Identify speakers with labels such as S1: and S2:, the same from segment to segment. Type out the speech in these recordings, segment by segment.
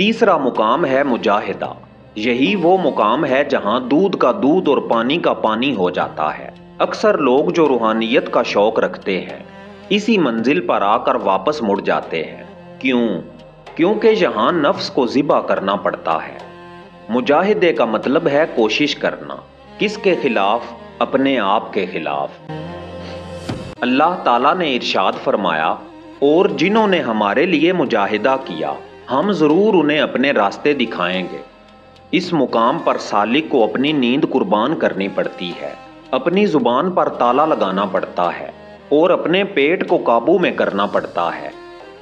S1: تیسرا مقام ہے مجاہدہ۔ یہی وہ مقام ہے جہاں دودھ کا دودھ اور پانی کا پانی ہو جاتا ہے۔ اکثر لوگ جو روحانیت کا شوق رکھتے ہیں اسی منزل پر آ کر واپس مڑ جاتے ہیں۔ کیوں؟ کیونکہ یہاں نفس کو ذبح کرنا پڑتا ہے۔ مجاہدے کا مطلب ہے کوشش کرنا۔ کس کے خلاف؟ اپنے آپ کے خلاف۔ اللہ تعالیٰ نے ارشاد فرمایا، اور جنہوں نے ہمارے لیے مجاہدہ کیا ہم ضرور انہیں اپنے راستے دکھائیں گے۔ اس مقام پر سالک کو اپنی نیند قربان کرنی پڑتی ہے، اپنی زبان پر تالا لگانا پڑتا ہے اور اپنے پیٹ کو قابو میں کرنا پڑتا ہے۔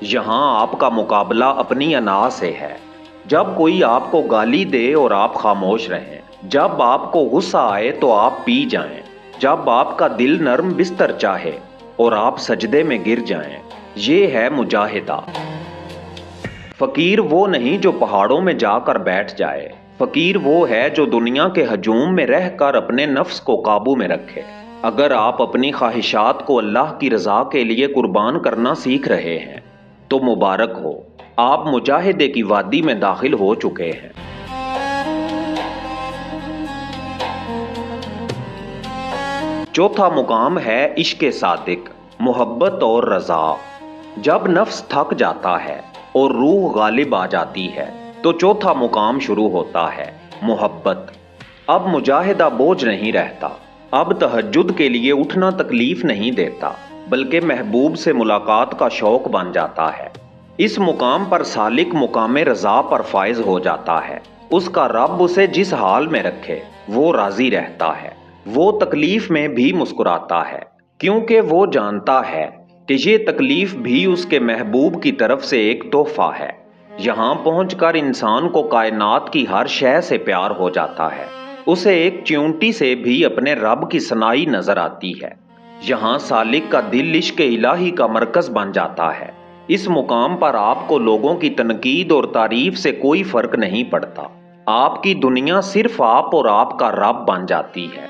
S1: یہاں آپ کا مقابلہ اپنی انا سے ہے۔ جب کوئی آپ کو گالی دے اور آپ خاموش رہیں، جب آپ کو غصہ آئے تو آپ پی جائیں، جب آپ کا دل نرم بستر چاہے اور آپ سجدے میں گر جائیں، یہ ہے مجاہدہ۔ فقیر وہ نہیں جو پہاڑوں میں جا کر بیٹھ جائے، فقیر وہ ہے جو دنیا کے ہجوم میں رہ کر اپنے نفس کو قابو میں رکھے۔ اگر آپ اپنی خواہشات کو اللہ کی رضا کے لیے قربان کرنا سیکھ رہے ہیں تو مبارک ہو، آپ مجاہدے کی وادی میں داخل ہو چکے ہیں۔ چوتھا مقام ہے عشق صادق، محبت اور رضا۔ جب نفس تھک جاتا ہے اور روح غالب آ جاتی ہے تو چوتھا مقام شروع ہوتا ہے، محبت۔ اب مجاہدہ بوجھ نہیں رہتا، اب تہجد کے لیے اٹھنا تکلیف نہیں دیتا، بلکہ محبوب سے ملاقات کا شوق بن جاتا ہے۔ اس مقام پر سالک مقام رضا پر فائز ہو جاتا ہے۔ اس کا رب اسے جس حال میں رکھے وہ راضی رہتا ہے، وہ تکلیف میں بھی مسکراتا ہے، کیونکہ وہ جانتا ہے کہ یہ تکلیف بھی اس کے محبوب کی طرف سے ایک تحفہ ہے۔ یہاں پہنچ کر انسان کو کائنات کی ہر شے سے پیار ہو جاتا ہے، اسے ایک چیونٹی سے بھی اپنے رب کی صنائی نظر آتی ہے۔ یہاں سالک کا دل عشق الہی کا مرکز بن جاتا ہے۔ اس مقام پر آپ کو لوگوں کی تنقید اور تعریف سے کوئی فرق نہیں پڑتا، آپ کی دنیا صرف آپ اور آپ کا رب بن جاتی ہے۔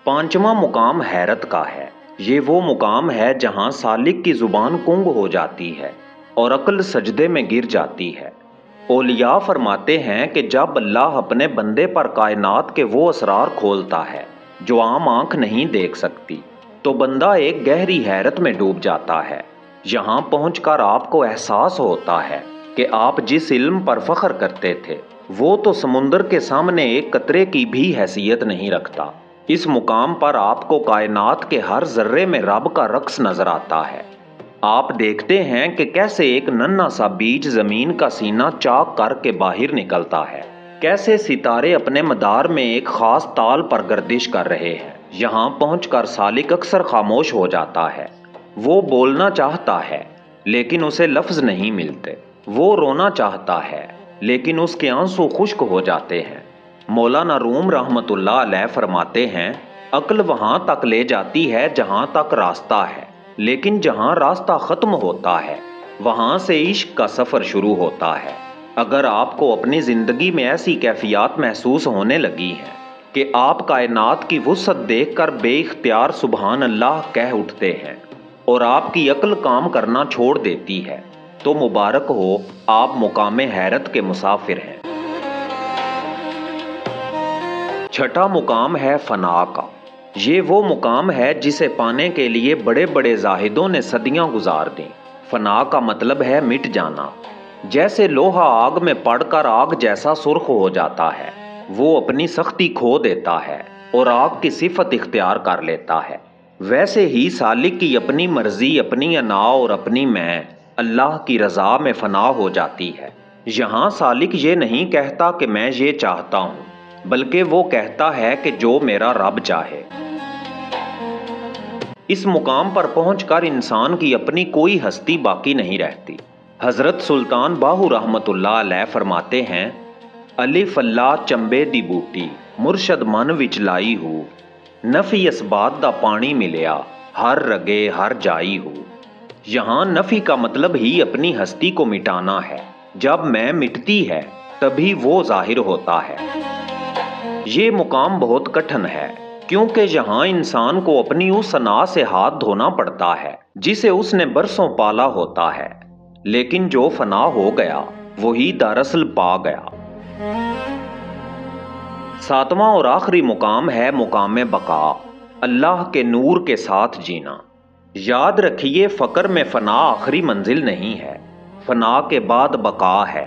S1: پانچواں مقام حیرت کا ہے۔ یہ وہ مقام ہے جہاں سالک کی زبان گنگ ہو جاتی ہے اور عقل سجدے میں گر جاتی ہے۔ اولیاء فرماتے ہیں کہ جب اللہ اپنے بندے پر کائنات کے وہ اسرار کھولتا ہے جو عام آنکھ نہیں دیکھ سکتی تو بندہ ایک گہری حیرت میں ڈوب جاتا ہے۔ یہاں پہنچ کر آپ کو احساس ہوتا ہے کہ آپ جس علم پر فخر کرتے تھے وہ تو سمندر کے سامنے ایک قطرے کی بھی حیثیت نہیں رکھتا۔ اس مقام پر آپ کو کائنات کے ہر ذرے میں رب کا رقص نظر آتا ہے۔ آپ دیکھتے ہیں کہ کیسے ایک ننھا سا بیج زمین کا سینہ چاک کر کے باہر نکلتا ہے، کیسے ستارے اپنے مدار میں ایک خاص تال پر گردش کر رہے ہیں۔ یہاں پہنچ کر سالک اکثر خاموش ہو جاتا ہے۔ وہ بولنا چاہتا ہے لیکن اسے لفظ نہیں ملتے، وہ رونا چاہتا ہے لیکن اس کے آنسو خشک ہو جاتے ہیں۔ مولانا روم رحمت اللہ علیہ فرماتے ہیں، عقل وہاں تک لے جاتی ہے جہاں تک راستہ ہے، لیکن جہاں راستہ ختم ہوتا ہے وہاں سے عشق کا سفر شروع ہوتا ہے۔ اگر آپ کو اپنی زندگی میں ایسی کیفیات محسوس ہونے لگی ہیں کہ آپ کائنات کی وسعت دیکھ کر بے اختیار سبحان اللہ کہہ اٹھتے ہیں اور آپ کی عقل کام کرنا چھوڑ دیتی ہے تو مبارک ہو، آپ مقام حیرت کے مسافر ہیں۔ چھٹا مقام ہے فنا کا۔ یہ وہ مقام ہے جسے پانے کے لیے بڑے بڑے زاہدوں نے صدیاں گزار دیں۔ فنا کا مطلب ہے مٹ جانا۔ جیسے لوہا آگ میں پڑ کر آگ جیسا سرخ ہو جاتا ہے، وہ اپنی سختی کھو دیتا ہے اور آگ کی صفت اختیار کر لیتا ہے، ویسے ہی سالک کی اپنی مرضی، اپنی انا اور اپنی میں اللہ کی رضا میں فنا ہو جاتی ہے۔ یہاں سالک یہ نہیں کہتا کہ میں یہ چاہتا ہوں، بلکہ وہ کہتا ہے کہ جو میرا رب چاہے۔ اس مقام پر پہنچ کر انسان کی اپنی کوئی ہستی باقی نہیں رہتی۔ حضرت سلطان باہو رحمت اللہ علیہ فرماتے ہیں، الف اللہ چمبے دی بوٹی مرشد من وچ لائی ہو، نفی اسبات دا پانی ملیا ہر رگے ہر جائی ہو۔ یہاں نفی کا مطلب ہی اپنی ہستی کو مٹانا ہے۔ جب میں مٹتی ہے تبھی وہ ظاہر ہوتا ہے۔ یہ مقام بہت کٹھن ہے کیونکہ یہاں انسان کو اپنی اس انا سے ہاتھ دھونا پڑتا ہے جسے اس نے برسوں پالا ہوتا ہے۔ لیکن جو فنا ہو گیا وہی دراصل پا گیا۔ ساتواں اور آخری مقام ہے مقام بقا، اللہ کے نور کے ساتھ جینا۔ یاد رکھیے، فقر میں فنا آخری منزل نہیں ہے، فنا کے بعد بقا ہے۔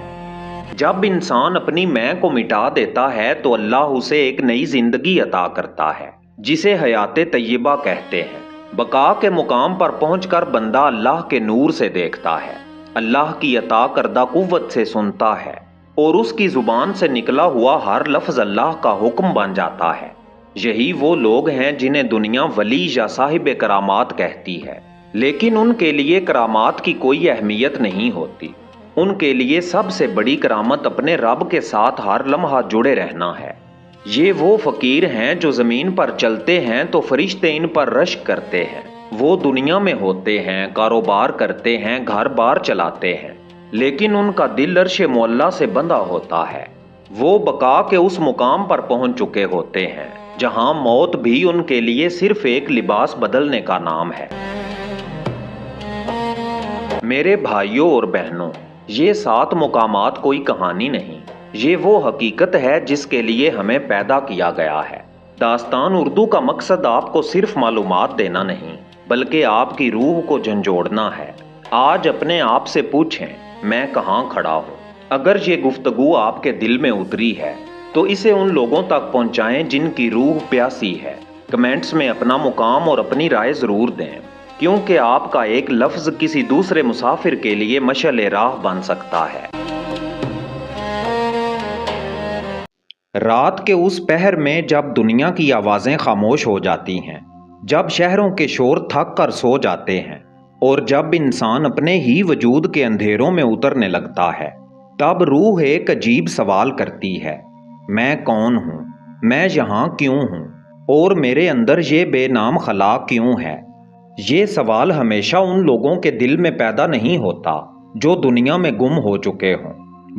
S1: جب انسان اپنی میں کو مٹا دیتا ہے تو اللہ اسے ایک نئی زندگی عطا کرتا ہے جسے حیات طیبہ کہتے ہیں۔ بقا کے مقام پر پہنچ کر بندہ اللہ کے نور سے دیکھتا ہے، اللہ کی عطا کردہ قوت سے سنتا ہے، اور اس کی زبان سے نکلا ہوا ہر لفظ اللہ کا حکم بن جاتا ہے۔ یہی وہ لوگ ہیں جنہیں دنیا ولی یا صاحب کرامات کہتی ہے، لیکن ان کے لیے کرامات کی کوئی اہمیت نہیں ہوتی۔ ان کے لیے سب سے بڑی کرامت اپنے رب کے ساتھ ہر لمحہ جڑے رہنا ہے۔ یہ وہ فقیر ہیں جو زمین پر چلتے ہیں تو فرشتے ان پر رشک کرتے ہیں۔ وہ دنیا میں ہوتے ہیں، کاروبار کرتے ہیں، گھر بار چلاتے ہیں، لیکن ان کا دل عرش معلیٰ سے بندھا ہوتا ہے۔ وہ بقا کے اس مقام پر پہنچ چکے ہوتے ہیں جہاں موت بھی ان کے لیے صرف ایک لباس بدلنے کا نام ہے۔ میرے بھائیوں اور بہنوں، یہ 7 مقامات کوئی کہانی نہیں، یہ وہ حقیقت ہے جس کے لیے ہمیں پیدا کیا گیا ہے۔ داستان اردو کا مقصد آپ کو صرف معلومات دینا نہیں، بلکہ آپ کی روح کو جھنجھوڑنا ہے۔ آج اپنے آپ سے پوچھیں، میں کہاں کھڑا ہوں؟ اگر یہ گفتگو آپ کے دل میں اتری ہے تو اسے ان لوگوں تک پہنچائیں جن کی روح پیاسی ہے۔ کمنٹس میں اپنا مقام اور اپنی رائے ضرور دیں، کیونکہ آپ کا ایک لفظ کسی دوسرے مسافر کے لیے مشعل راہ بن سکتا ہے۔ رات کے اس پہر میں جب دنیا کی آوازیں خاموش ہو جاتی ہیں، جب شہروں کے شور تھک کر سو جاتے ہیں، اور جب انسان اپنے ہی وجود کے اندھیروں میں اترنے لگتا ہے، تب روح ایک عجیب سوال کرتی ہے، میں کون ہوں؟ میں یہاں کیوں ہوں؟ اور میرے اندر یہ بے نام خلا کیوں ہے؟ یہ سوال ہمیشہ ان لوگوں کے دل میں پیدا نہیں ہوتا جو دنیا میں گم ہو چکے ہوں،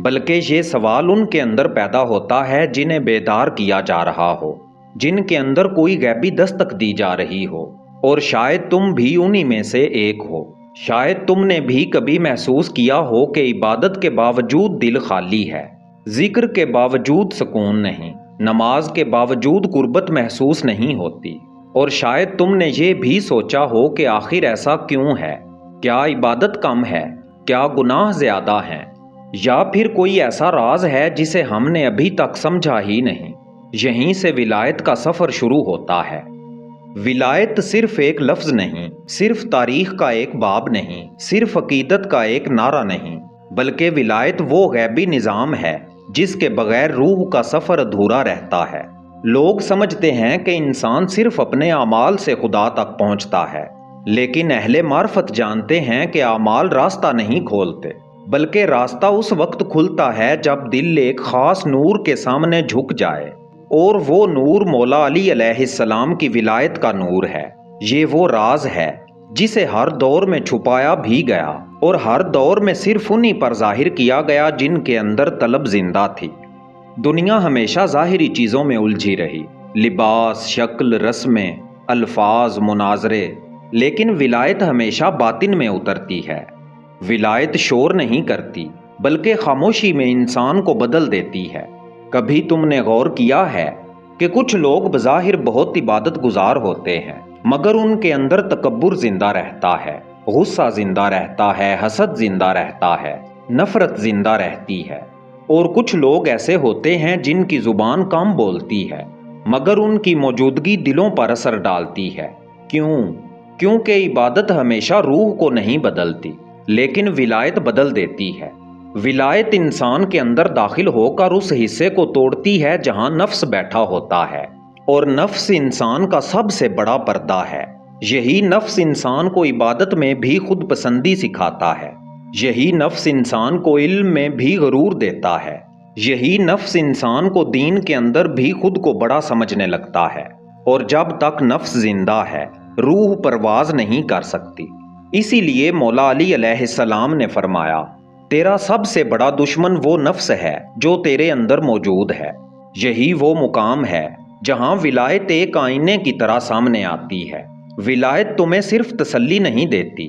S1: بلکہ یہ سوال ان کے اندر پیدا ہوتا ہے جنہیں بیدار کیا جا رہا ہو، جن کے اندر کوئی غیبی دستک دی جا رہی ہو۔ اور شاید تم بھی انہی میں سے ایک ہو۔ شاید تم نے بھی کبھی محسوس کیا ہو کہ عبادت کے باوجود دل خالی ہے، ذکر کے باوجود سکون نہیں، نماز کے باوجود قربت محسوس نہیں ہوتی۔ اور شاید تم نے یہ بھی سوچا ہو کہ آخر ایسا کیوں ہے؟ کیا عبادت کم ہے؟ کیا گناہ زیادہ ہیں؟ یا پھر کوئی ایسا راز ہے جسے ہم نے ابھی تک سمجھا ہی نہیں؟ یہیں سے ولایت کا سفر شروع ہوتا ہے۔ ولایت صرف ایک لفظ نہیں، صرف تاریخ کا ایک باب نہیں، صرف عقیدت کا ایک نعرہ نہیں، بلکہ ولایت وہ غیبی نظام ہے جس کے بغیر روح کا سفر ادھورا رہتا ہے۔ لوگ سمجھتے ہیں کہ انسان صرف اپنے اعمال سے خدا تک پہنچتا ہے، لیکن اہل معرفت جانتے ہیں کہ اعمال راستہ نہیں کھولتے، بلکہ راستہ اس وقت کھلتا ہے جب دل ایک خاص نور کے سامنے جھک جائے، اور وہ نور مولا علی علیہ السلام کی ولایت کا نور ہے۔ یہ وہ راز ہے جسے ہر دور میں چھپایا بھی گیا اور ہر دور میں صرف انہی پر ظاہر کیا گیا جن کے اندر طلب زندہ تھی۔ دنیا ہمیشہ ظاہری چیزوں میں الجھی رہی، لباس، شکل، رسمیں، الفاظ، مناظرے، لیکن ولایت ہمیشہ باطن میں اترتی ہے۔ ولایت شور نہیں کرتی، بلکہ خاموشی میں انسان کو بدل دیتی ہے۔ کبھی تم نے غور کیا ہے کہ کچھ لوگ بظاہر بہت عبادت گزار ہوتے ہیں، مگر ان کے اندر تکبر زندہ رہتا ہے، غصہ زندہ رہتا ہے، حسد زندہ رہتا ہے، نفرت زندہ رہتی ہے۔ اور کچھ لوگ ایسے ہوتے ہیں جن کی زبان کم بولتی ہے، مگر ان کی موجودگی دلوں پر اثر ڈالتی ہے۔ کیوں؟ کیونکہ عبادت ہمیشہ روح کو نہیں بدلتی، لیکن ولایت بدل دیتی ہے۔ ولایت انسان کے اندر داخل ہو کر اس حصے کو توڑتی ہے جہاں نفس بیٹھا ہوتا ہے، اور نفس انسان کا سب سے بڑا پردہ ہے۔ یہی نفس انسان کو عبادت میں بھی خود پسندی سکھاتا ہے، یہی نفس انسان کو علم میں بھی غرور دیتا ہے، یہی نفس انسان کو دین کے اندر بھی خود کو بڑا سمجھنے لگتا ہے۔ اور جب تک نفس زندہ ہے، روح پرواز نہیں کر سکتی۔ اسی لیے مولا علی علیہ السلام نے فرمایا، تیرا سب سے بڑا دشمن وہ نفس ہے جو تیرے اندر موجود ہے۔ یہی وہ مقام ہے جہاں ولایت ایک آئینے کی طرح سامنے آتی ہے۔ ولایت تمہیں صرف تسلی نہیں دیتی،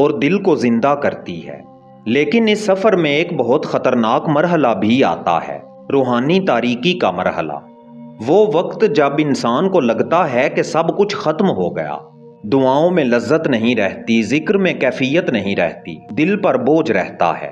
S1: اور دل کو زندہ کرتی ہے۔ لیکن اس سفر میں ایک بہت خطرناک مرحلہ بھی آتا ہے، روحانی تاریکی کا مرحلہ۔ وہ وقت جب انسان کو لگتا ہے کہ سب کچھ ختم ہو گیا، دعاؤں میں لذت نہیں رہتی، ذکر میں کیفیت نہیں رہتی، دل پر بوجھ رہتا ہے،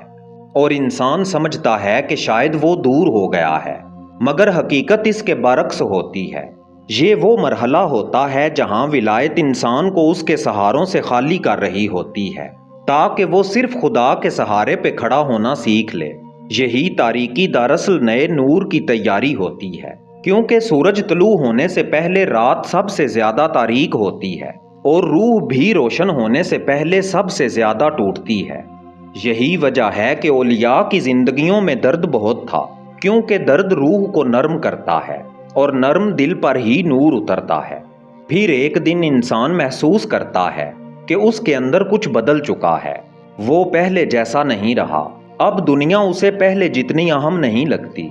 S1: اور انسان سمجھتا ہے کہ شاید وہ دور ہو گیا ہے، مگر حقیقت اس کے برعکس ہوتی ہے۔ یہ وہ مرحلہ ہوتا ہے جہاں ولایت انسان کو اس کے سہاروں سے خالی کر رہی ہوتی ہے تاکہ وہ صرف خدا کے سہارے پہ کھڑا ہونا سیکھ لے۔ یہی تاریکی دراصل نئے نور کی تیاری ہوتی ہے، کیونکہ سورج طلوع ہونے سے پہلے رات سب سے زیادہ تاریک ہوتی ہے اور روح بھی روشن ہونے سے پہلے سب سے زیادہ ٹوٹتی ہے۔ یہی وجہ ہے کہ اولیاء کی زندگیوں میں درد بہت تھا، کیونکہ درد روح کو نرم کرتا ہے اور نرم دل پر ہی نور اترتا ہے۔ پھر ایک دن انسان محسوس کرتا ہے کہ اس کے اندر کچھ بدل چکا ہے، وہ پہلے جیسا نہیں رہا، اب دنیا اسے پہلے جتنی اہم نہیں لگتی،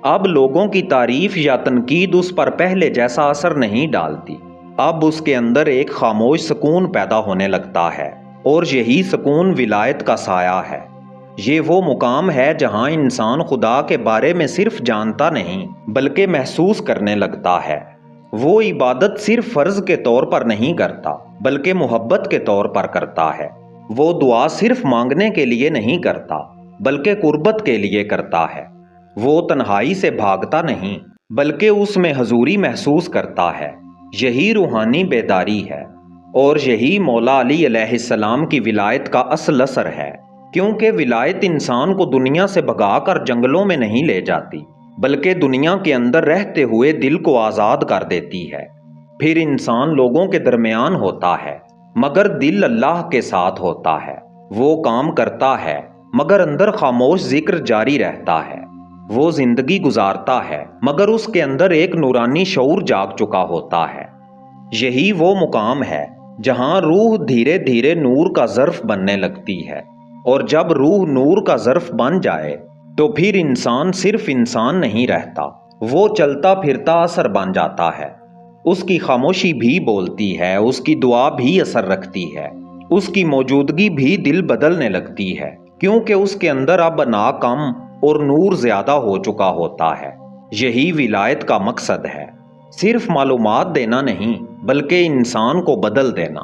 S1: اب لوگوں کی تعریف یا تنقید اس پر پہلے جیسا اثر نہیں ڈالتی، اب اس کے اندر ایک خاموش سکون پیدا ہونے لگتا ہے، اور یہی سکون ولایت کا سایہ ہے۔ یہ وہ مقام ہے جہاں انسان خدا کے بارے میں صرف جانتا نہیں بلکہ محسوس کرنے لگتا ہے۔ وہ عبادت صرف فرض کے طور پر نہیں کرتا بلکہ محبت کے طور پر کرتا ہے۔ وہ دعا صرف مانگنے کے لیے نہیں کرتا بلکہ قربت کے لیے کرتا ہے۔ وہ تنہائی سے بھاگتا نہیں بلکہ اس میں حضوری محسوس کرتا ہے۔ یہی روحانی بیداری ہے، اور یہی مولا علی علیہ السلام کی ولایت کا اصل اثر ہے، کیونکہ ولایت انسان کو دنیا سے بھگا کر جنگلوں میں نہیں لے جاتی بلکہ دنیا کے اندر رہتے ہوئے دل کو آزاد کر دیتی ہے۔ پھر انسان لوگوں کے درمیان ہوتا ہے مگر دل اللہ کے ساتھ ہوتا ہے، وہ کام کرتا ہے مگر اندر خاموش ذکر جاری رہتا ہے، وہ زندگی گزارتا ہے مگر اس کے اندر ایک نورانی شعور جاگ چکا ہوتا ہے۔ یہی وہ مقام ہے جہاں روح دھیرے دھیرے نور کا ظرف بننے لگتی ہے، اور جب روح نور کا ظرف بن جائے تو پھر انسان صرف انسان نہیں رہتا، وہ چلتا پھرتا اثر بن جاتا ہے۔ اس کی خاموشی بھی بولتی ہے، اس کی دعا بھی اثر رکھتی ہے، اس کی موجودگی بھی دل بدلنے لگتی ہے، کیونکہ اس کے اندر اب نا کم اور نور زیادہ ہو چکا ہوتا ہے۔ یہی ولایت کا مقصد ہے، صرف معلومات دینا نہیں بلکہ انسان کو بدل دینا۔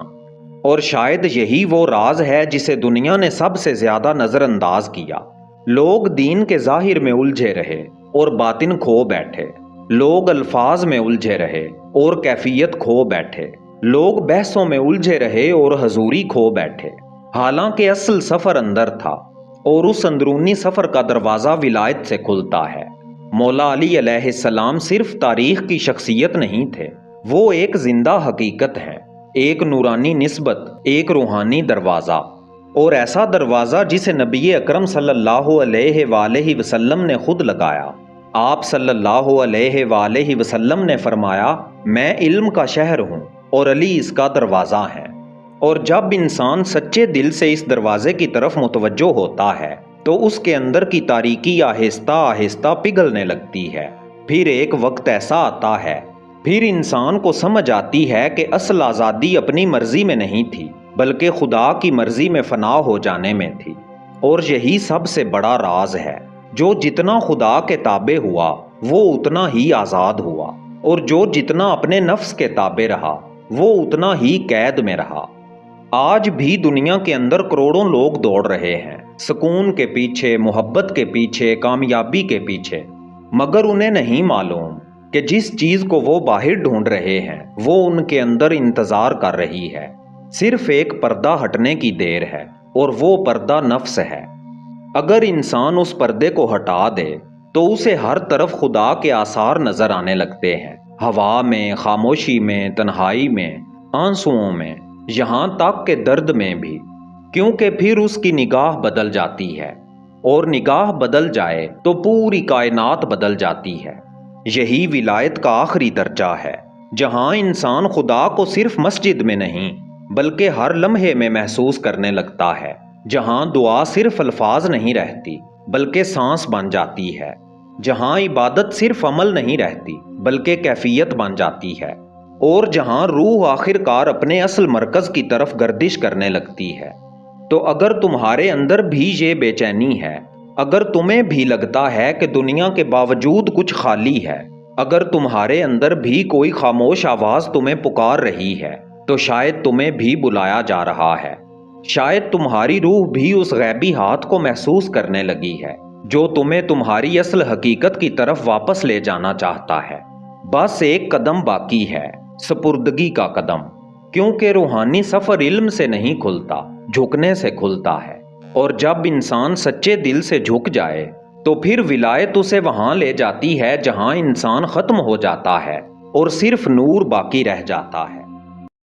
S1: اور شاید یہی وہ راز ہے جسے دنیا نے سب سے زیادہ نظر انداز کیا۔ لوگ دین کے ظاہر میں الجھے رہے اور باطن کھو بیٹھے، لوگ الفاظ میں الجھے رہے اور کیفیت کھو بیٹھے، لوگ بحثوں میں الجھے رہے اور حضوری کھو بیٹھے، حالانکہ اصل سفر اندر تھا، اور اس اندرونی سفر کا دروازہ ولایت سے کھلتا ہے۔ مولا علی علیہ السلام صرف تاریخ کی شخصیت نہیں تھے، وہ ایک زندہ حقیقت ہے، ایک نورانی نسبت، ایک روحانی دروازہ، اور ایسا دروازہ جسے نبی اکرم صلی اللہ علیہ وآلہ وسلم نے خود لگایا۔ آپ صلی اللہ علیہ وآلہ وسلم نے فرمایا، میں علم کا شہر ہوں اور علی اس کا دروازہ ہے۔ اور جب انسان سچے دل سے اس دروازے کی طرف متوجہ ہوتا ہے تو اس کے اندر کی تاریکی آہستہ آہستہ پگھلنے لگتی ہے۔ پھر ایک وقت ایسا آتا ہے، پھر انسان کو سمجھ آتی ہے کہ اصل آزادی اپنی مرضی میں نہیں تھی بلکہ خدا کی مرضی میں فنا ہو جانے میں تھی۔ اور یہی سب سے بڑا راز ہے، جو جتنا خدا کے تابع ہوا وہ اتنا ہی آزاد ہوا، اور جو جتنا اپنے نفس کے تابع رہا وہ اتنا ہی قید میں رہا۔ آج بھی دنیا کے اندر کروڑوں لوگ دوڑ رہے ہیں، سکون کے پیچھے، محبت کے پیچھے، کامیابی کے پیچھے، مگر انہیں نہیں معلوم کہ جس چیز کو وہ باہر ڈھونڈ رہے ہیں وہ ان کے اندر انتظار کر رہی ہے۔ صرف ایک پردہ ہٹنے کی دیر ہے، اور وہ پردہ نفس ہے۔ اگر انسان اس پردے کو ہٹا دے تو اسے ہر طرف خدا کے آثار نظر آنے لگتے ہیں، ہوا میں، خاموشی میں، تنہائی میں، آنسوؤں میں، یہاں تک کہ درد میں بھی، کیونکہ پھر اس کی نگاہ بدل جاتی ہے، اور نگاہ بدل جائے تو پوری کائنات بدل جاتی ہے۔ یہی ولایت کا آخری درجہ ہے، جہاں انسان خدا کو صرف مسجد میں نہیں بلکہ ہر لمحے میں محسوس کرنے لگتا ہے، جہاں دعا صرف الفاظ نہیں رہتی بلکہ سانس بن جاتی ہے، جہاں عبادت صرف عمل نہیں رہتی بلکہ کیفیت بن جاتی ہے، اور جہاں روح آخر کار اپنے اصل مرکز کی طرف گردش کرنے لگتی ہے۔ تو اگر تمہارے اندر بھی یہ بے چینی ہے، اگر تمہیں بھی لگتا ہے کہ دنیا کے باوجود کچھ خالی ہے، اگر تمہارے اندر بھی کوئی خاموش آواز تمہیں پکار رہی ہے، تو شاید تمہیں بھی بلایا جا رہا ہے۔ شاید تمہاری روح بھی اس غیبی ہاتھ کو محسوس کرنے لگی ہے جو تمہیں تمہاری اصل حقیقت کی طرف واپس لے جانا چاہتا ہے۔ بس ایک قدم باقی ہے، سپردگی کا قدم، کیونکہ روحانی سفر علم سے نہیں کھلتا، جھکنے سے کھلتا ہے، اور جب انسان سچے دل سے جھک جائے تو پھر ولایت اسے وہاں لے جاتی ہے جہاں انسان ختم ہو جاتا ہے اور صرف نور باقی رہ جاتا ہے۔